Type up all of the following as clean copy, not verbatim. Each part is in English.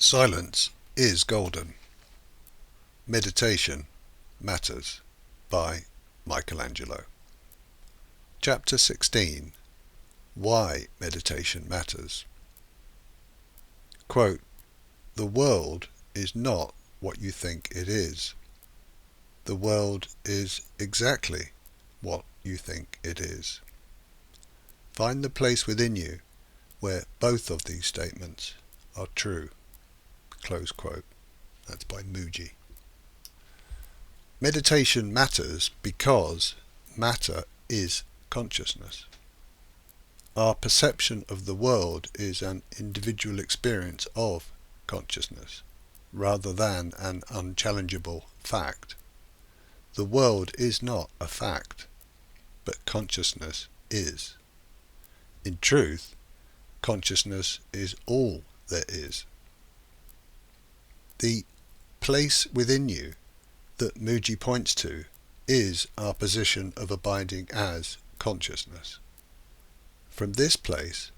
Silence is golden. Meditation Matters by Angelo. Chapter 16. Why Meditation Matters. Quote, "The world is not what you think it is. The world is exactly what you think it is." Find the place within you where both of these statements are true. Close quote. That's by Muji. Meditation matters because matter is consciousness. Our perception of the world is an individual experience of consciousness, rather than an unchallengeable fact. The world is not a fact, but consciousness is. In truth, consciousness is all there is. The place within you that Muji points to is our position of abiding as consciousness. From this place,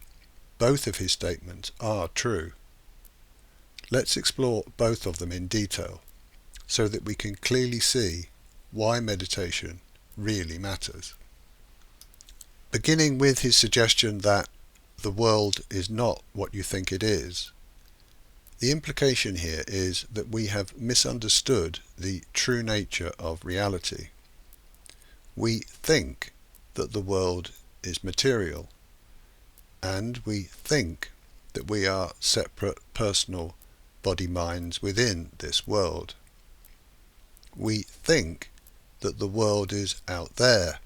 both of his statements are true. Let's explore both of them in detail so that we can clearly see why meditation really matters. Beginning with his suggestion that the world is not what you think it is, the implication here is that we have misunderstood the true nature of reality. We think that the world is material, and we think that we are separate personal body-minds within this world. We think that the world is out there,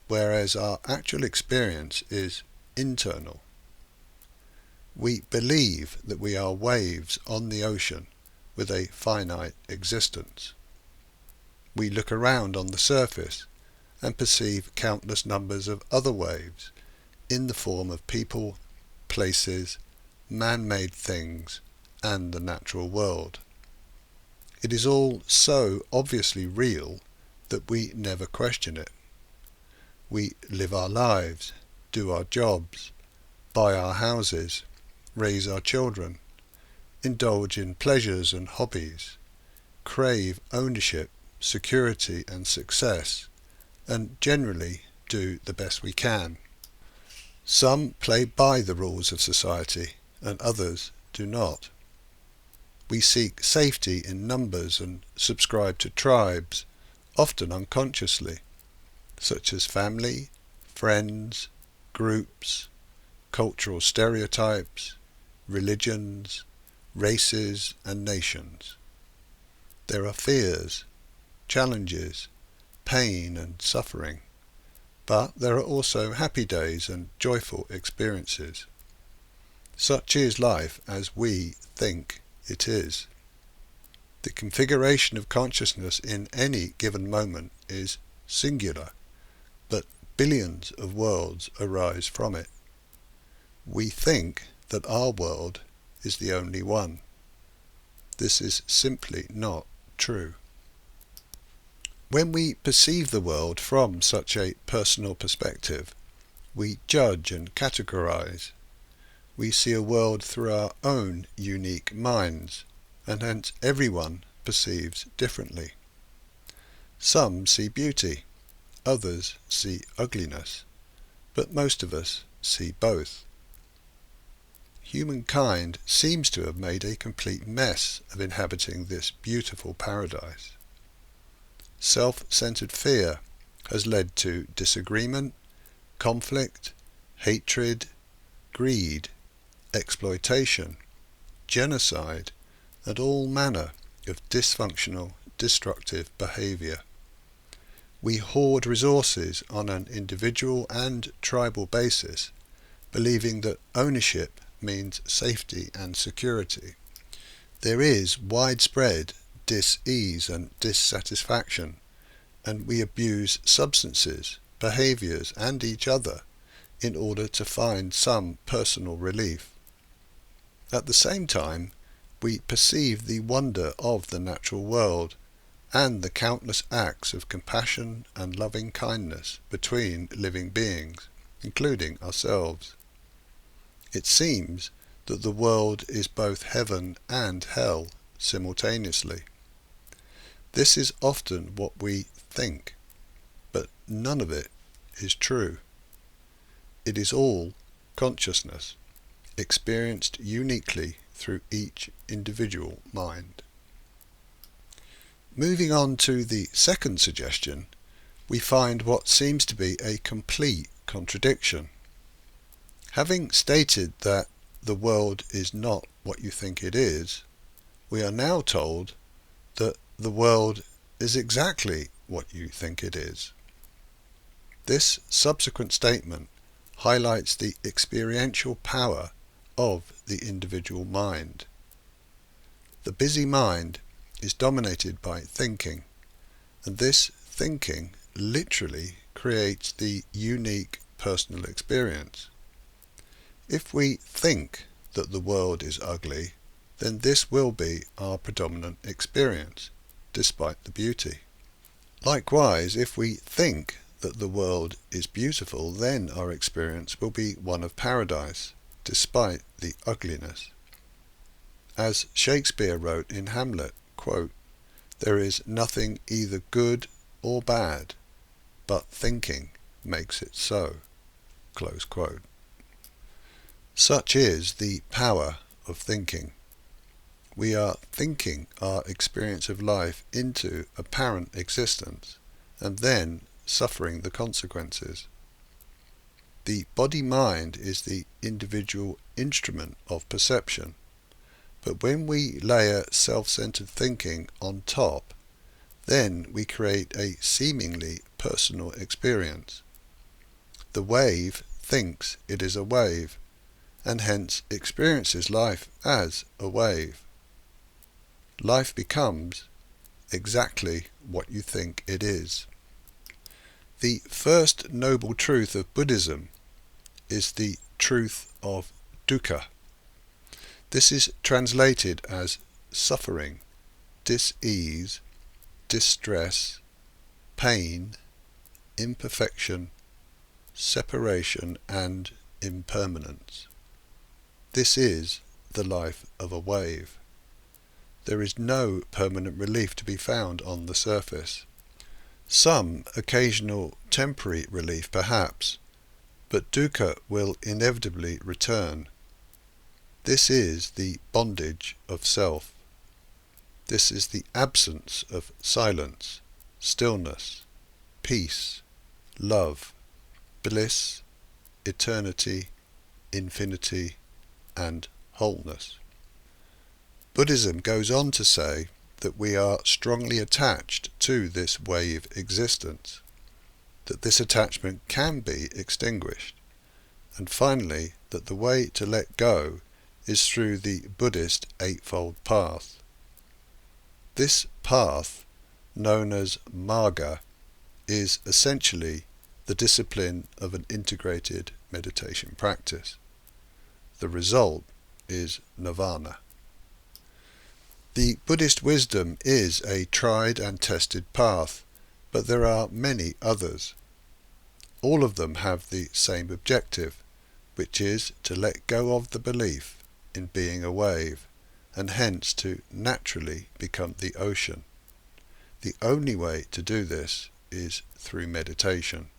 whereas our actual experience is internal. We believe that we are waves on the ocean with a finite existence. We look around on the surface and perceive countless numbers of other waves in the form of people, places, man-made things, and the natural world. It is all so obviously real that we never question it. We live our lives, do our jobs, buy our houses, raise our children, indulge in pleasures and hobbies, crave ownership, security and success, and generally do the best we can. Some play by the rules of society, and others do not. We seek safety in numbers and subscribe to tribes, often unconsciously, such as family, friends, groups, cultural stereotypes, religions, races and nations. There are fears, challenges, pain and suffering, but there are also happy days and joyful experiences. Such is life as we think it is. The configuration of consciousness in any given moment is singular, but billions of worlds arise from it. We think that our world is the only one. This is simply not true. When we perceive the world from such a personal perspective, we judge and categorize. We see a world through our own unique minds, and hence everyone perceives differently. Some see beauty, others see ugliness, but most of us see both. Humankind seems to have made a complete mess of inhabiting this beautiful paradise. Self-centered fear has led to disagreement, conflict, hatred, greed, exploitation, genocide, and all manner of dysfunctional, destructive behavior. We hoard resources on an individual and tribal basis, believing that ownership means safety and security. There is widespread dis-ease and dissatisfaction, and we abuse substances, behaviors, and each other in order to find some personal relief. At the same time, we perceive the wonder of the natural world and the countless acts of compassion and loving kindness between living beings, including ourselves. It seems that the world is both heaven and hell simultaneously. This is often what we think, but none of it is true. It is all consciousness, experienced uniquely through each individual mind. Moving on to the second suggestion, we find what seems to be a complete contradiction. Having stated that the world is not what you think it is, we are now told that the world is exactly what you think it is. This subsequent statement highlights the experiential power of the individual mind. The busy mind is dominated by thinking, and this thinking literally creates the unique personal experience. If we think that the world is ugly, then this will be our predominant experience, despite the beauty. Likewise, if we think that the world is beautiful, then our experience will be one of paradise, despite the ugliness. As Shakespeare wrote in Hamlet, quote, "There is nothing either good or bad, but thinking makes it so." Close quote. Such is the power of thinking. We are thinking our experience of life into apparent existence, and then suffering the consequences. The body-mind is the individual instrument of perception, but when we layer self-centered thinking on top, then we create a seemingly personal experience. The wave thinks it is a wave, and hence experiences life as a wave. Life becomes exactly what you think it is. The first noble truth of Buddhism is the truth of dukkha. This is translated as suffering, dis-ease, distress, pain, imperfection, separation, and impermanence. This is the life of a wave. There is no permanent relief to be found on the surface. Some occasional temporary relief perhaps, but dukkha will inevitably return. This is the bondage of self. This is the absence of silence, stillness, peace, love, bliss, eternity, infinity, and wholeness. Buddhism goes on to say that we are strongly attached to this wave existence, that this attachment can be extinguished, and finally that the way to let go is through the Buddhist Eightfold Path. This path, known as Marga, is essentially the discipline of an integrated meditation practice. The result is nirvana. The Buddhist wisdom is a tried and tested path, but there are many others. All of them have the same objective, which is to let go of the belief in being a wave, and hence to naturally become the ocean. The only way to do this is through meditation.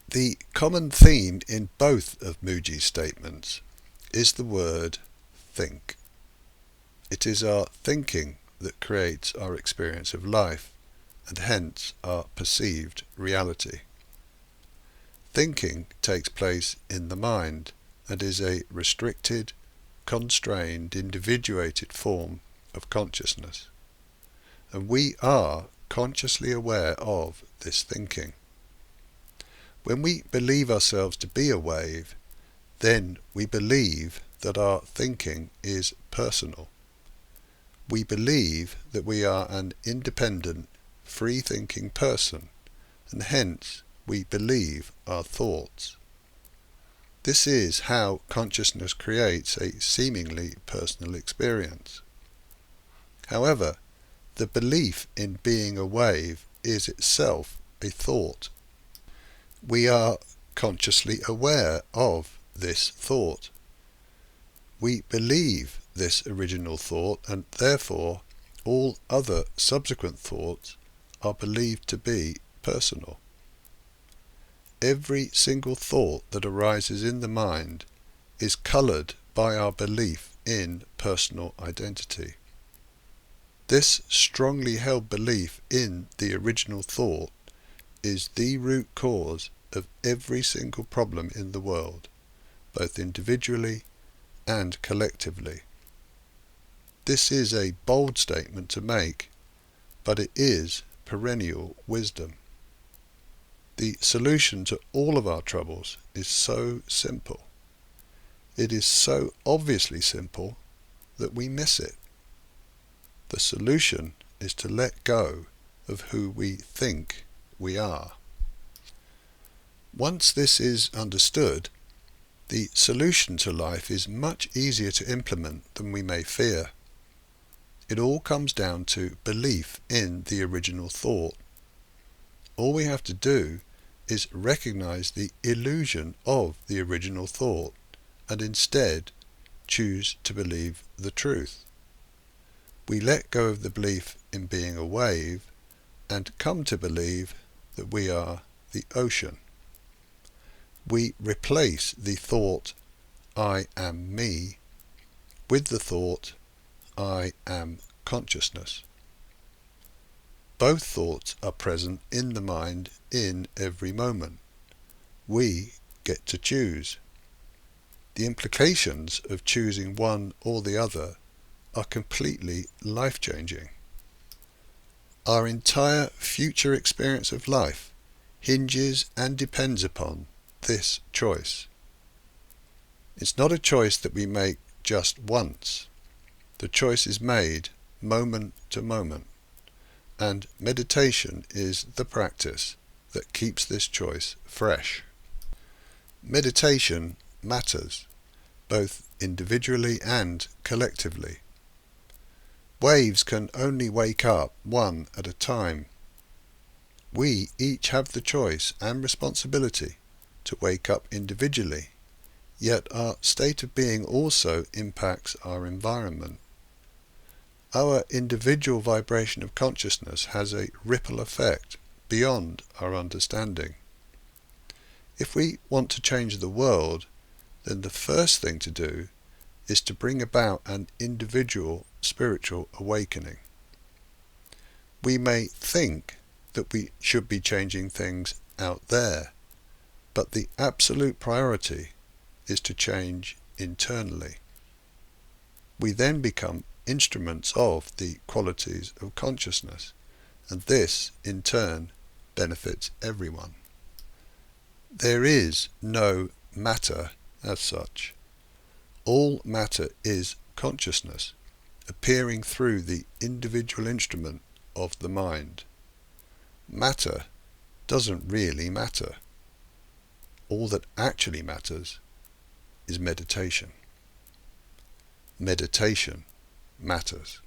The common theme in both of Mooji's statements is the word think. It is our thinking that creates our experience of life, and hence our perceived reality. Thinking takes place in the mind, and is a restricted, constrained, individuated form of consciousness. And we are consciously aware of this thinking. When we believe ourselves to be a wave, then we believe that our thinking is personal. We believe that we are an independent, free-thinking person, and hence we believe our thoughts. This is how consciousness creates a seemingly personal experience. However, the belief in being a wave is itself a thought. We are consciously aware of this thought. We believe this original thought, and therefore all other subsequent thoughts are believed to be personal. Every single thought that arises in the mind is coloured by our belief in personal identity. This strongly held belief in the original thought is the root cause of every single problem in the world, both individually and collectively. This is a bold statement to make, but it is perennial wisdom. The solution to all of our troubles is so simple. It is so obviously simple that we miss it. The solution is to let go of who we think we are. Once this is understood, the solution to life is much easier to implement than we may fear. It all comes down to belief in the original thought. All we have to do is recognize the illusion of the original thought and instead choose to believe the truth. We let go of the belief in being a wave and come to believe that we are the ocean. We replace the thought, I am me, with the thought, I am consciousness. Both thoughts are present in the mind in every moment. We get to choose. The implications of choosing one or the other are completely life-changing. Our entire future experience of life hinges and depends upon this choice. It's not a choice that we make just once. The choice is made moment to moment, and meditation is the practice that keeps this choice fresh. Meditation matters, both individually and collectively. Waves can only wake up one at a time. We each have the choice and responsibility to wake up individually, yet our state of being also impacts our environment. Our individual vibration of consciousness has a ripple effect beyond our understanding. If we want to change the world, then the first thing to do is to bring about an individual spiritual awakening. We may think that we should be changing things out there, but the absolute priority is to change internally. We then become instruments of the qualities of consciousness, and this, in turn, benefits everyone. There is no matter as such. All matter is consciousness, appearing through the individual instrument of the mind. Matter doesn't really matter. All that actually matters is meditation. Meditation matters.